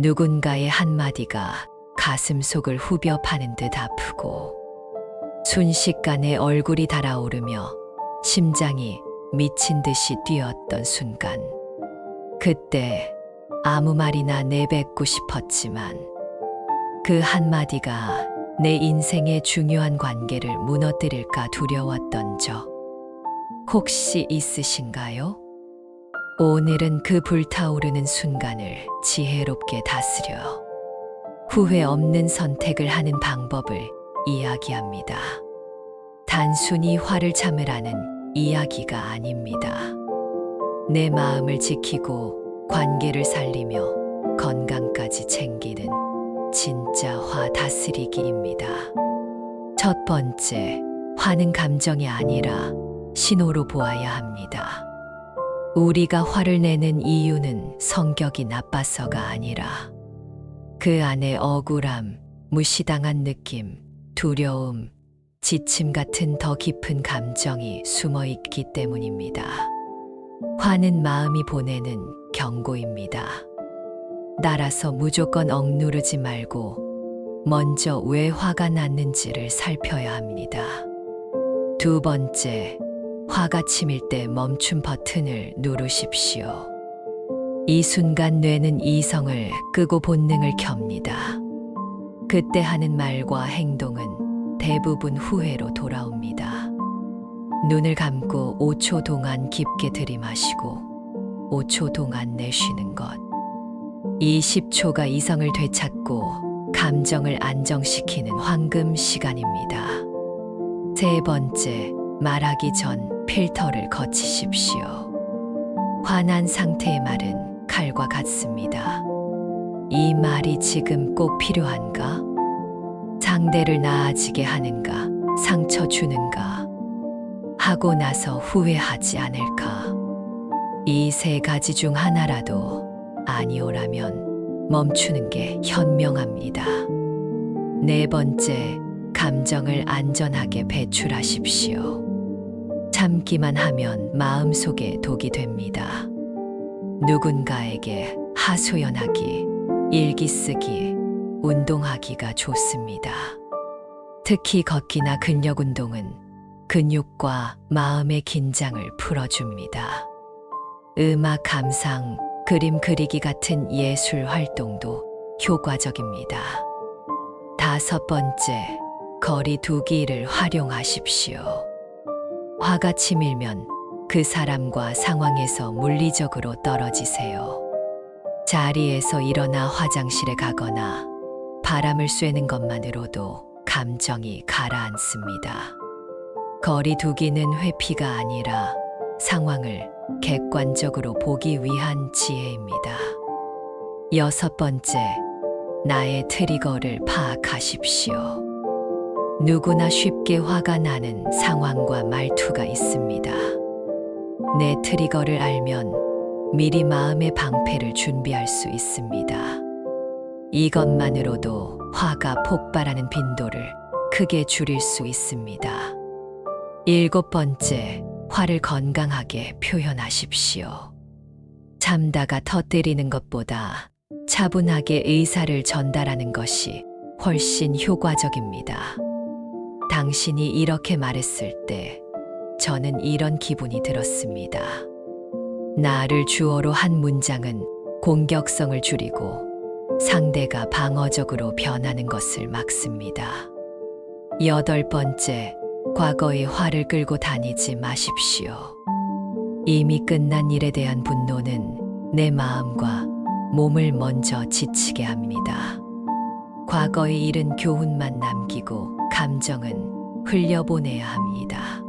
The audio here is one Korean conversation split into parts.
누군가의 한마디가 가슴속을 후벼 파는 듯 아프고 순식간에 얼굴이 달아오르며 심장이 미친 듯이 뛰었던 순간, 그때 아무 말이나 내뱉고 싶었지만 그 한마디가 내 인생의 중요한 관계를 무너뜨릴까 두려웠던 적 혹시 있으신가요? 오늘은 그 불타오르는 순간을 지혜롭게 다스려 후회 없는 선택을 하는 방법을 이야기합니다. 단순히 화를 참으라는 이야기가 아닙니다. 내 마음을 지키고 관계를 살리며 건강까지 챙기는 진짜 화 다스리기입니다. 첫 번째, 화는 감정이 아니라 신호로 보아야 합니다. 우리가 화를 내는 이유는 성격이 나빠서가 아니라 그 안에 억울함, 무시당한 느낌, 두려움, 지침 같은 더 깊은 감정이 숨어 있기 때문입니다. 화는 마음이 보내는 경고입니다. 따라서 무조건 억누르지 말고 먼저 왜 화가 났는지를 살펴야 합니다. 두 번째, 화가 치밀 때 멈춤 버튼을 누르십시오. 이 순간 뇌는 이성을 끄고 본능을 켭니다. 그때 하는 말과 행동은 대부분 후회로 돌아옵니다. 눈을 감고 5초 동안 깊게 들이마시고 5초 동안 내쉬는 것. 이 10초가 이성을 되찾고 감정을 안정시키는 황금 시간입니다. 세 번째, 말하기 전 필터를 거치십시오. 화난 상태의 말은 칼과 같습니다. 이 말이 지금 꼭 필요한가? 상대를 나아지게 하는가? 상처 주는가? 하고 나서 후회하지 않을까? 이 세 가지 중 하나라도 아니오라면 멈추는 게 현명합니다. 네 번째, 감정을 안전하게 배출하십시오. 참기만 하면 마음속에 독이 됩니다. 누군가에게 하소연하기, 일기 쓰기, 운동하기가 좋습니다. 특히 걷기나 근력 운동은 근육과 마음의 긴장을 풀어줍니다. 음악 감상, 그림 그리기 같은 예술 활동도 효과적입니다. 다섯 번째, 거리 두기를 활용하십시오. 화가 치밀면 그 사람과 상황에서 물리적으로 떨어지세요. 자리에서 일어나 화장실에 가거나 바람을 쐬는 것만으로도 감정이 가라앉습니다. 거리 두기는 회피가 아니라 상황을 객관적으로 보기 위한 지혜입니다. 여섯 번째, 나의 트리거를 파악하십시오. 누구나 쉽게 화가 나는 상황과 말투가 있습니다. 내 트리거를 알면 미리 마음의 방패를 준비할 수 있습니다. 이것만으로도 화가 폭발하는 빈도를 크게 줄일 수 있습니다. 일곱 번째, 화를 건강하게 표현하십시오. 참다가 터뜨리는 것보다 차분하게 의사를 전달하는 것이 훨씬 효과적입니다. 당신이 이렇게 말했을 때 저는 이런 기분이 들었습니다. 나를 주어로 한 문장은 공격성을 줄이고 상대가 방어적으로 변하는 것을 막습니다. 여덟 번째, 과거의 화를 끌고 다니지 마십시오. 이미 끝난 일에 대한 분노는 내 마음과 몸을 먼저 지치게 합니다. 과거의 일은 교훈만 남기고 감정은 흘려보내야 합니다.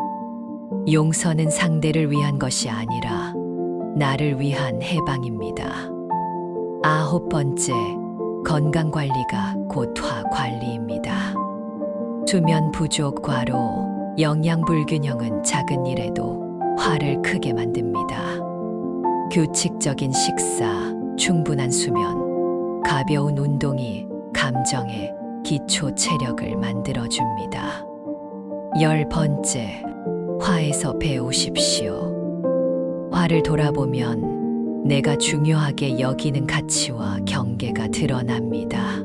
용서는 상대를 위한 것이 아니라 나를 위한 해방입니다. 아홉 번째, 건강관리가 곧 화 관리입니다. 수면 부족, 과로, 영양 불균형은 작은 일에도 화를 크게 만듭니다. 규칙적인 식사, 충분한 수면, 가벼운 운동이 감정의 기초 체력을 만들어줍니다. 열 번째, 화에서 배우십시오. 화를 돌아보면 내가 중요하게 여기는 가치와 경계가 드러납니다.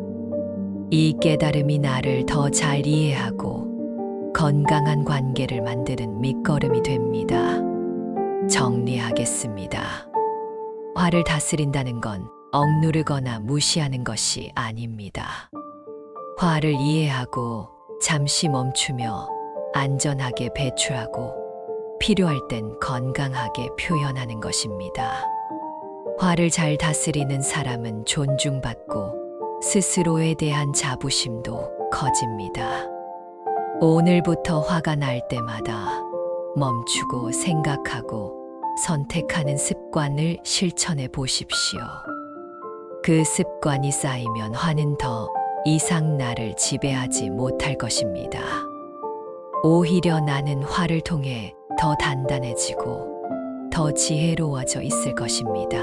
이 깨달음이 나를 더 잘 이해하고 건강한 관계를 만드는 밑거름이 됩니다. 정리하겠습니다. 화를 다스린다는 건 억누르거나 무시하는 것이 아닙니다. 화를 이해하고 잠시 멈추며 안전하게 배출하고 필요할 땐 건강하게 표현하는 것입니다. 화를 잘 다스리는 사람은 존중받고 스스로에 대한 자부심도 커집니다. 오늘부터 화가 날 때마다 멈추고 생각하고 선택하는 습관을 실천해 보십시오. 그 습관이 쌓이면 화는 더 이상 나를 지배하지 못할 것입니다. 오히려 나는 화를 통해 더 단단해지고 더 지혜로워져 있을 것입니다.